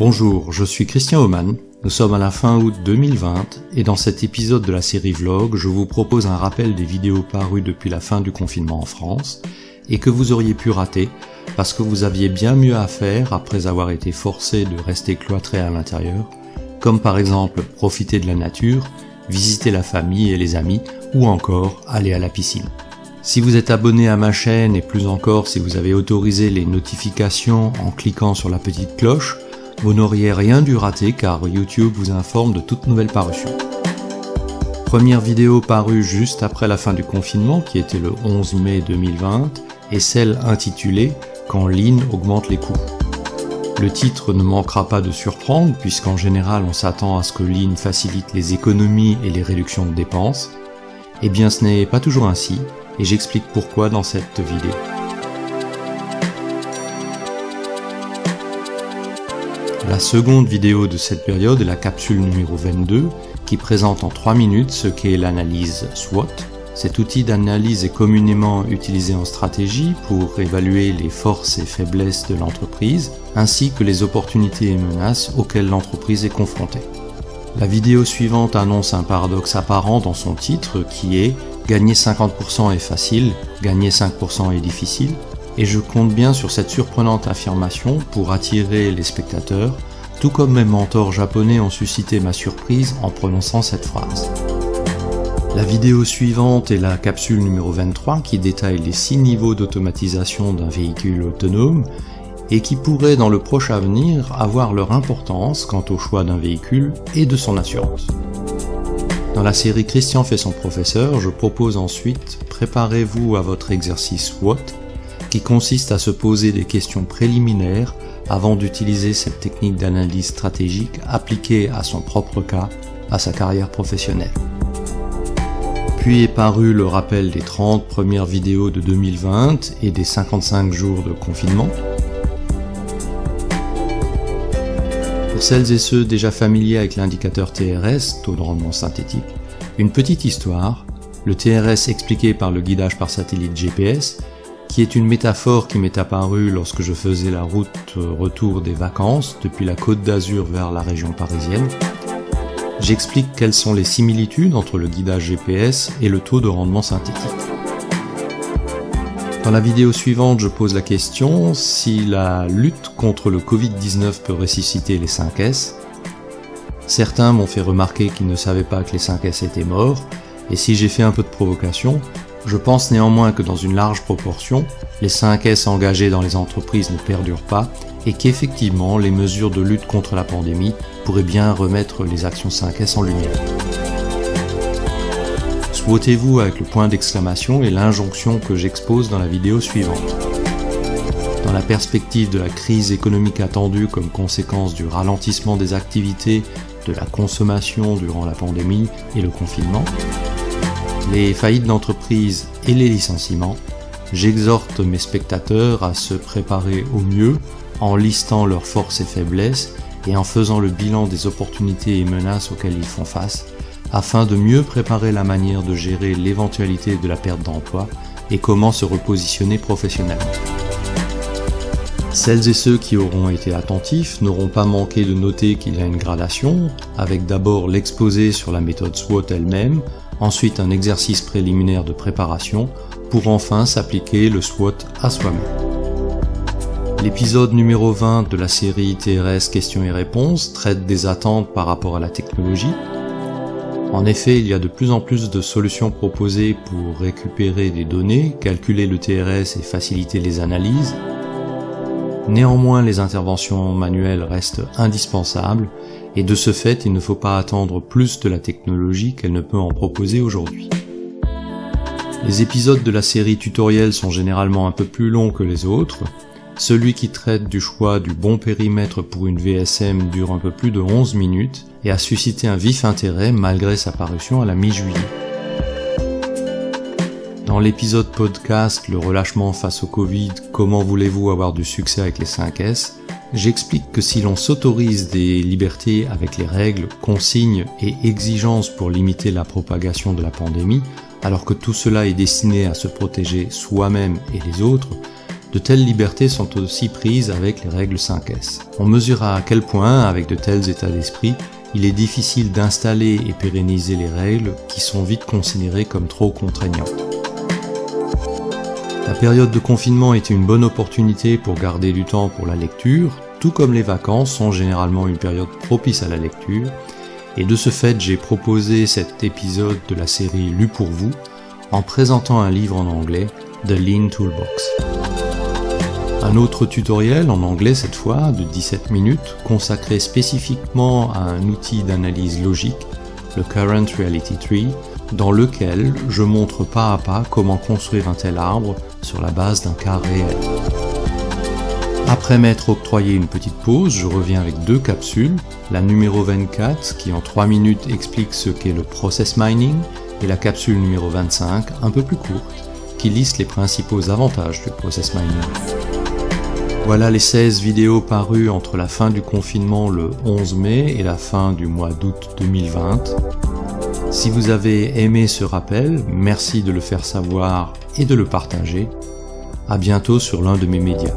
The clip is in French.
Bonjour, je suis Christian Oman, nous sommes à la fin août 2020 et dans cet épisode de la série Vlog, je vous propose un rappel des vidéos parues depuis la fin du confinement en France et que vous auriez pu rater parce que vous aviez bien mieux à faire après avoir été forcé de rester cloîtré à l'intérieur, comme par exemple profiter de la nature, visiter la famille et les amis ou encore aller à la piscine. Si vous êtes abonné à ma chaîne et plus encore si vous avez autorisé les notifications en cliquant sur la petite cloche, vous n'auriez rien dû rater car YouTube vous informe de toute nouvelle parution. Première vidéo parue juste après la fin du confinement qui était le 11 mai 2020 est celle intitulée « Quand Lean augmente les coûts ». Le titre ne manquera pas de surprendre puisqu'en général on s'attend à ce que Lean facilite les économies et les réductions de dépenses. Eh bien ce n'est pas toujours ainsi et j'explique pourquoi dans cette vidéo. La seconde vidéo de cette période est la capsule numéro 22 qui présente en 3 minutes ce qu'est l'analyse SWOT. Cet outil d'analyse est communément utilisé en stratégie pour évaluer les forces et faiblesses de l'entreprise ainsi que les opportunités et menaces auxquelles l'entreprise est confrontée. La vidéo suivante annonce un paradoxe apparent dans son titre qui est « Gagner 50% est facile, gagner 5% est difficile » et je compte bien sur cette surprenante affirmation pour attirer les spectateurs, tout comme mes mentors japonais ont suscité ma surprise en prononçant cette phrase. La vidéo suivante est la capsule numéro 23 qui détaille les 6 niveaux d'automatisation d'un véhicule autonome et qui pourrait dans le proche avenir avoir leur importance quant au choix d'un véhicule et de son assurance. Dans la série Christian fait son professeur, je propose ensuite « Préparez-vous à votre exercice SWOT » qui consiste à se poser des questions préliminaires avant d'utiliser cette technique d'analyse stratégique appliquée à son propre cas, à sa carrière professionnelle. Puis est paru le rappel des 30 premières vidéos de 2020 et des 55 jours de confinement. Pour celles et ceux déjà familiers avec l'indicateur TRS, taux de rendement synthétique, une petite histoire, le TRS expliqué par le guidage par satellite GPS, qui est une métaphore qui m'est apparue lorsque je faisais la route retour des vacances depuis la Côte d'Azur vers la région parisienne. J'explique quelles sont les similitudes entre le guidage GPS et le taux de rendement synthétique. Dans la vidéo suivante, je pose la question si la lutte contre le Covid-19 peut ressusciter les 5S. Certains m'ont fait remarquer qu'ils ne savaient pas que les 5S étaient morts, et si j'ai fait un peu de provocation, je pense néanmoins que dans une large proportion, les 5S engagés dans les entreprises ne perdurent pas et qu'effectivement les mesures de lutte contre la pandémie pourraient bien remettre les actions 5S en lumière. SWOTez-vous avec le point d'exclamation et l'injonction que j'expose dans la vidéo suivante. Dans la perspective de la crise économique attendue comme conséquence du ralentissement des activités, de la consommation durant la pandémie et le confinement, les faillites d'entreprise et les licenciements, j'exhorte mes spectateurs à se préparer au mieux en listant leurs forces et faiblesses et en faisant le bilan des opportunités et menaces auxquelles ils font face, afin de mieux préparer la manière de gérer l'éventualité de la perte d'emploi et comment se repositionner professionnellement. Celles et ceux qui auront été attentifs n'auront pas manqué de noter qu'il y a une gradation, avec d'abord l'exposé sur la méthode SWOT elle-même, ensuite un exercice préliminaire de préparation, pour enfin s'appliquer le SWOT à soi-même. L'épisode numéro 20 de la série TRS questions et réponses traite des attentes par rapport à la technologie. En effet, il y a de plus en plus de solutions proposées pour récupérer des données, calculer le TRS et faciliter les analyses. Néanmoins, les interventions manuelles restent indispensables et de ce fait, il ne faut pas attendre plus de la technologie qu'elle ne peut en proposer aujourd'hui. Les épisodes de la série tutoriel sont généralement un peu plus longs que les autres. Celui qui traite du choix du bon périmètre pour une VSM dure un peu plus de 11 minutes et a suscité un vif intérêt malgré sa parution à la mi-juillet. Dans l'épisode podcast « Le relâchement face au Covid, comment voulez-vous avoir du succès avec les 5S ?», j'explique que si l'on s'autorise des libertés avec les règles, consignes et exigences pour limiter la propagation de la pandémie, alors que tout cela est destiné à se protéger soi-même et les autres, De telles libertés sont aussi prises avec les règles 5S. On mesurera à quel point, avec de tels états d'esprit, il est difficile d'installer et pérenniser les règles qui sont vite considérées comme trop contraignantes. La période de confinement était une bonne opportunité pour garder du temps pour la lecture, tout comme les vacances sont généralement une période propice à la lecture, et de ce fait j'ai proposé cet épisode de la série Lu pour vous en présentant un livre en anglais, The Lean Toolbox. Un autre tutoriel, en anglais cette fois, de 17 minutes, consacré spécifiquement à un outil d'analyse logique, le Current Reality Tree, dans lequel je montre pas à pas comment construire un tel arbre sur la base d'un cas réel. Après m'être octroyé une petite pause, je reviens avec 2 capsules, la numéro 24 qui en 3 minutes explique ce qu'est le Process Mining, et la capsule numéro 25, un peu plus courte, qui liste les principaux avantages du Process Mining. Voilà les 16 vidéos parues entre la fin du confinement le 11 mai et la fin du mois d'août 2020. Si vous avez aimé ce rappel, merci de le faire savoir et de le partager. À bientôt sur l'un de mes médias.